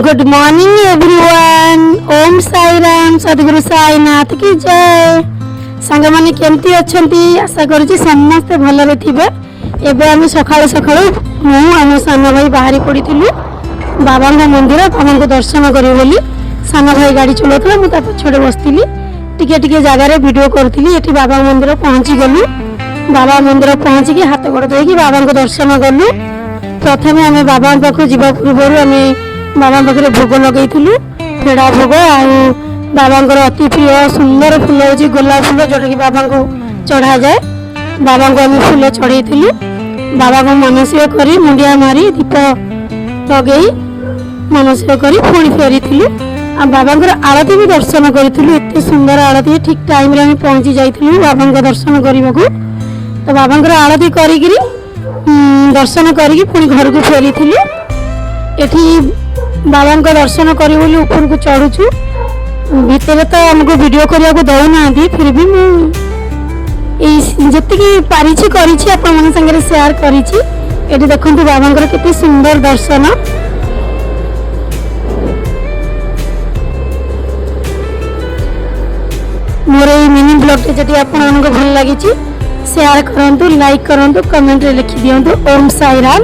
Good morning everyone. Om Sai Ram, Sadguru Sainath की जय। सांग माने केमती अछंती? आशा करूची समस्त भलरे थिबे। एबे हम सकाळ सकाळ मु आम सान भाई बाहरी पड़िथिलु बाबा मंदिर, बाबा को दर्शन करी बोली। सान भाई गाड़ी चलाउथला, मु ता पछडे बसथिली, टिके टिके जगह रे वीडियो करथिली। एठी बाबा मंदिर पहुंची गलु। बाबा मंदिर पहुंची के हाथ गोड़ धोई बाबा को दर्शन कलु। प्रथमे आम बाबा पाखु जीवा पूर्व आम बाबा पाखे भोग लगे फेड़ा भोग आ बाबा अति प्रिय सुंदर फूल हूँ गोलाप फूल, जोटा कि बाबा को चढ़ा जाए। बाबा को आम फूल चढ़ेलु। बाबा को मानसिक कर मुंडिया मारी दीप लगे मानसिक कर पुणी फेरी आ बाबा आरती भी दर्शन करूँ। एत सुंदर आरती ठीक टाइम रे पहुँची जाइलु बाबा दर्शन करने को। तो बाबा आरती करी दर्शन करी पुणी घर को फेरी एठी बाबा दर्शन करी बोली ऊपर को चढ़ुचु। भितर तो आमको वीडियो करने को दौना, फिर भी जी पारी कर सेयार करी। देखु बाबा केते सुंदर दर्शन। मोर ये मिनी ब्लॉग जदि आपको भल लगी शेयर करूँ, लाइक करूँ, कमेंट लिखि दिंतु। ओम साई राम।